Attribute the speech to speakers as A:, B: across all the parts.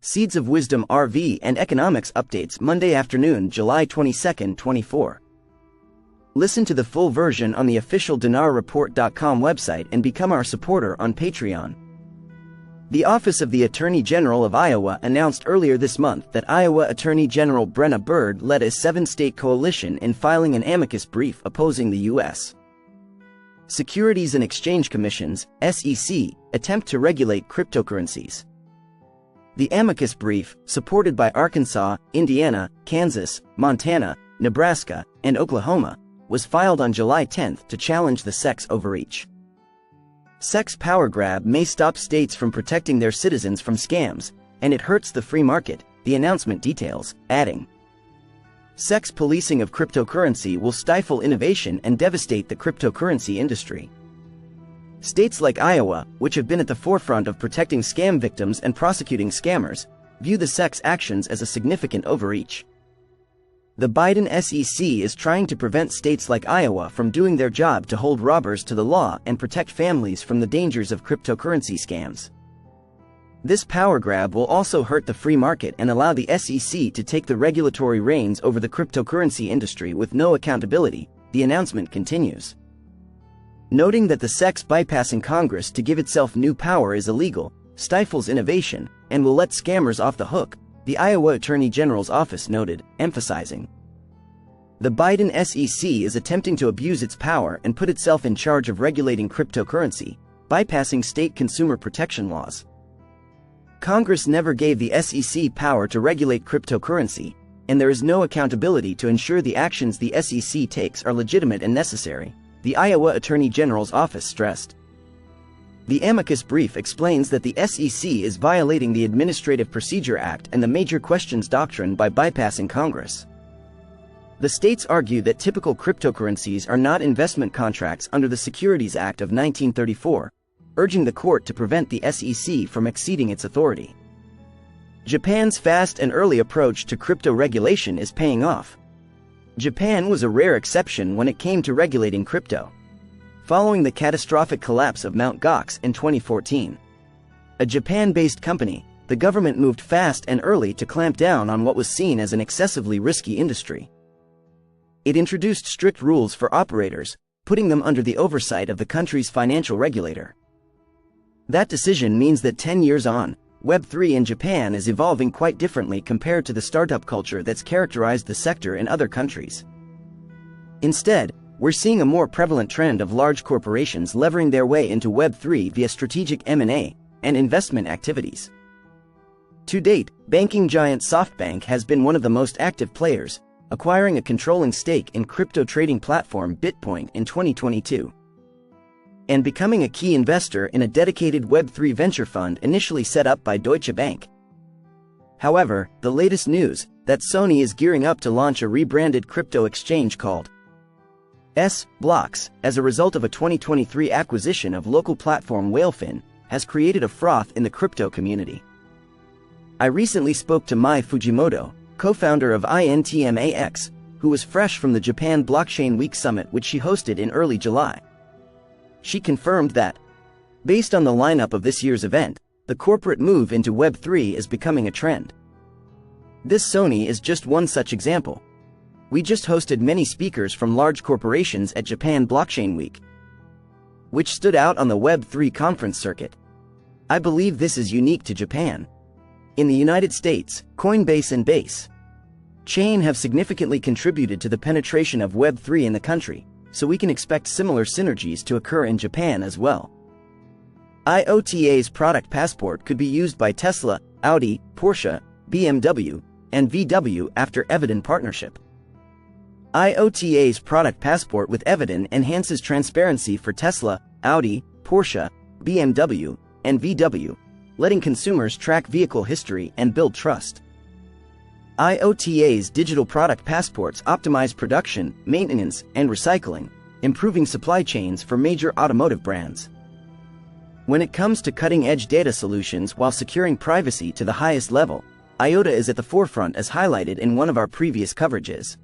A: Seeds of Wisdom RV and Economics Updates Monday afternoon, July 22, 24. Listen to the full version on the official dinarreport.com website and become our supporter on Patreon. The Office of the Attorney General of Iowa announced earlier this month that Iowa Attorney General Brenna Bird led a 7-state coalition in filing an amicus brief opposing the U.S. Securities and Exchange Commission's (SEC) attempt to regulate cryptocurrencies. The amicus brief, supported by Arkansas, Indiana, Kansas, Montana, Nebraska, and Oklahoma, was filed on July 10 to challenge the SEC's overreach. SEC's power grab may stop states from protecting their citizens from scams, and it hurts the free market, the announcement details, adding, SEC's policing of cryptocurrency will stifle innovation and devastate the cryptocurrency industry. States like Iowa, which have been at the forefront of protecting scam victims and prosecuting scammers, view the SEC's actions as a significant overreach. The Biden SEC is trying to prevent states like Iowa from doing their job to hold robbers to the law and protect families from the dangers of cryptocurrency scams. This power grab will also hurt the free market and allow the SEC to take the regulatory reins over the cryptocurrency industry with no accountability, the announcement continues. Noting that the SEC's bypassing Congress to give itself new power is illegal, stifles innovation, and will let scammers off the hook, the Iowa Attorney General's office noted, emphasizing, the Biden SEC is attempting to abuse its power and put itself in charge of regulating cryptocurrency, bypassing state consumer protection laws. Congress never gave the SEC power to regulate cryptocurrency, and there is no accountability to ensure the actions the SEC takes are legitimate and necessary, the Iowa Attorney General's office stressed. The amicus brief explains that the SEC is violating the Administrative Procedure Act and the Major Questions Doctrine by bypassing Congress. The states argue that typical cryptocurrencies are not investment contracts under the Securities Act of 1934, urging the court to prevent the SEC from exceeding its authority. Japan's fast and early approach to crypto regulation is paying off. Japan was a rare exception when it came to regulating crypto. Following the catastrophic collapse of Mt. Gox in 2014, a Japan-based company, the government moved fast and early to clamp down on what was seen as an excessively risky industry. It introduced strict rules for operators, putting them under the oversight of the country's financial regulator. That decision means that 10 years on, Web3 in Japan is evolving quite differently compared to the startup culture that's characterized the sector in other countries. Instead, we're seeing a more prevalent trend of large corporations levering their way into Web3 via strategic M&A and investment activities. To date, banking giant SoftBank has been one of the most active players, acquiring a controlling stake in crypto trading platform Bitcoin in 2022. And becoming a key investor in a dedicated Web3 venture fund initially set up by Deutsche Bank. However, the latest news, that Sony is gearing up to launch a rebranded crypto exchange called Blocks, as a result of a 2023 acquisition of local platform Whalefin, has created a froth in the crypto community. I recently spoke to Mai Fujimoto, co-founder of INTMAX, who was fresh from the Japan Blockchain Week Summit which she hosted in early July. She confirmed that, based on the lineup of this year's event, the corporate move into Web3 is becoming a trend. This Sony is just one such example. We just hosted many speakers from large corporations at Japan Blockchain Week, which stood out on the Web3 conference circuit. I believe this is unique to Japan. In the United States, Coinbase and Base Chain have significantly contributed to the penetration of Web3 in the country, so we can expect similar synergies to occur in Japan as well. IOTA's product passport could be used by Tesla, Audi, Porsche, BMW, and VW after Evident partnership. IOTA's product passport with Evident enhances transparency for Tesla, Audi, Porsche, BMW, and VW, letting consumers track vehicle history and build trust. IOTA's digital product passports optimize production, maintenance, and recycling, improving supply chains for major automotive brands. When it comes to cutting-edge data solutions while securing privacy to the highest level, IOTA is at the forefront as highlighted in one of our previous coverages.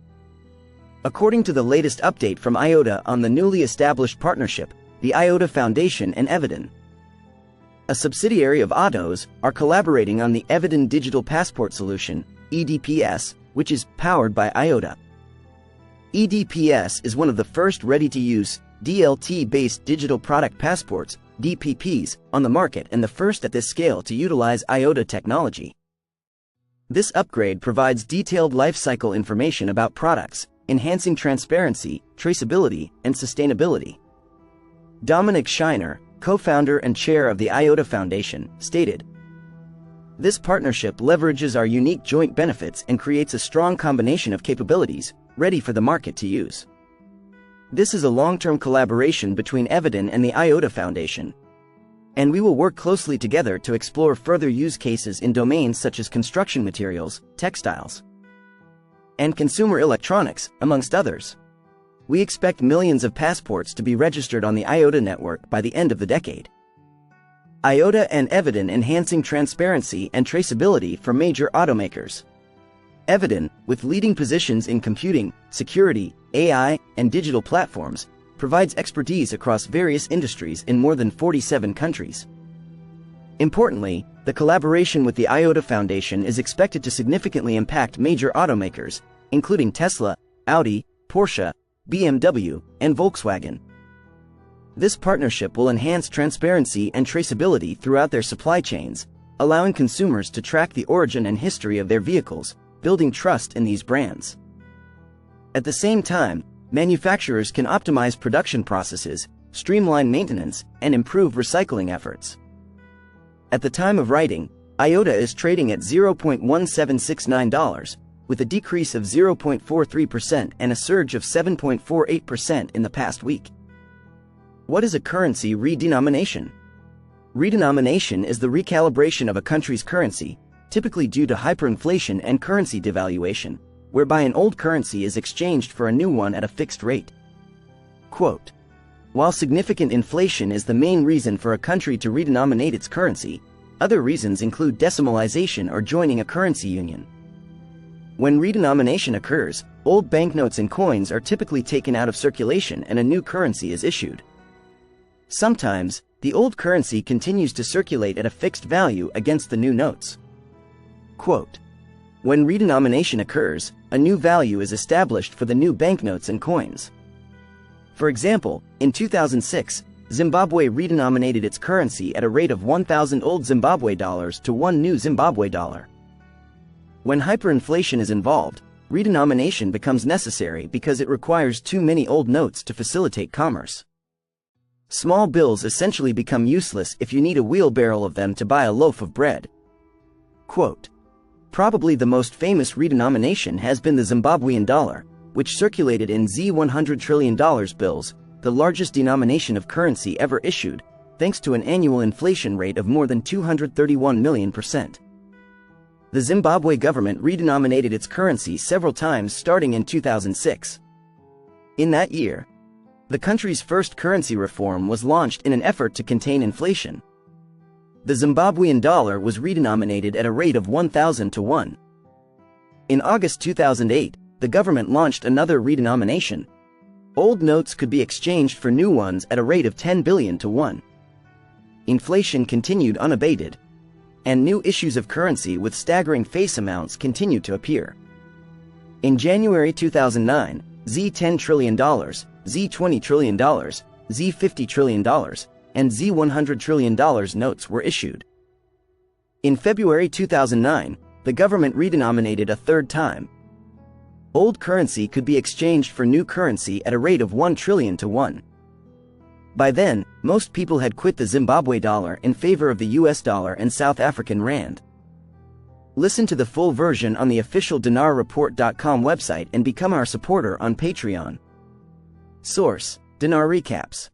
A: According to the latest update from IOTA on the newly established partnership, the IOTA Foundation and Evident, a subsidiary of Autos, are collaborating on the Evident Digital Passport Solution, EDPS, which is powered by IOTA. EDPS is one of the first ready-to-use, DLT-based digital product passports, DPPs, on the market and the first at this scale to utilize IOTA technology. This upgrade provides detailed lifecycle information about products, enhancing transparency, traceability, and sustainability. Dominic Scheiner, co-founder and chair of the IOTA Foundation, stated, "This partnership leverages our unique joint benefits and creates a strong combination of capabilities, ready for the market to use. This is a long-term collaboration between Evident and the IOTA Foundation, and we will work closely together to explore further use cases in domains such as construction materials, textiles, and consumer electronics, amongst others. We expect millions of passports to be registered on the IOTA network by the end of the decade." IOTA and Evident enhancing transparency and traceability for major automakers. Evident, with leading positions in computing, security, AI, and digital platforms, provides expertise across various industries in more than 47 countries. Importantly, the collaboration with the IOTA Foundation is expected to significantly impact major automakers, including Tesla, Audi, Porsche, BMW, and Volkswagen. This partnership will enhance transparency and traceability throughout their supply chains, allowing consumers to track the origin and history of their vehicles, building trust in these brands. At the same time, manufacturers can optimize production processes, streamline maintenance, and improve recycling efforts. At the time of writing, IOTA is trading at $0.1769, with a decrease of 0.43% and a surge of 7.48% in the past week. What is a currency redenomination? Redenomination is the recalibration of a country's currency, typically due to hyperinflation and currency devaluation, whereby an old currency is exchanged for a new one at a fixed rate. Quote, "While significant inflation is the main reason for a country to redenominate its currency, other reasons include decimalization or joining a currency union. When redenomination occurs, old banknotes and coins are typically taken out of circulation and a new currency is issued. Sometimes, the old currency continues to circulate at a fixed value against the new notes." Quote, "When redenomination occurs, a new value is established for the new banknotes and coins. For example, in 2006, Zimbabwe redenominated its currency at a rate of 1,000 old Zimbabwe dollars to one new Zimbabwe dollar. When hyperinflation is involved, redenomination becomes necessary because it requires too many old notes to facilitate commerce. Small bills essentially become useless if you need a wheelbarrow of them to buy a loaf of bread." Quote, "Probably the most famous redenomination has been the Zimbabwean dollar, which circulated in $100 trillion bills, the largest denomination of currency ever issued, thanks to an annual inflation rate of more than 231 million%. The Zimbabwe government redenominated its currency several times starting in 2006. In that year, the country's first currency reform was launched in an effort to contain inflation. The Zimbabwean dollar was redenominated at a rate of 1,000 to 1. In August 2008, the government launched another redenomination. Old notes could be exchanged for new ones at a rate of 10 billion to 1. Inflation continued unabated, and new issues of currency with staggering face amounts continued to appear. In January 2009, $10 trillion, $20 trillion, $50 trillion, and $100 trillion notes were issued. In February 2009, the government redenominated a third time. Old currency could be exchanged for new currency at a rate of 1 trillion to 1. By then, most people had quit the Zimbabwe dollar in favor of the US dollar and South African rand. Listen to the full version on the official dinarreport.com website and become our supporter on Patreon. Source: Dinar Recaps.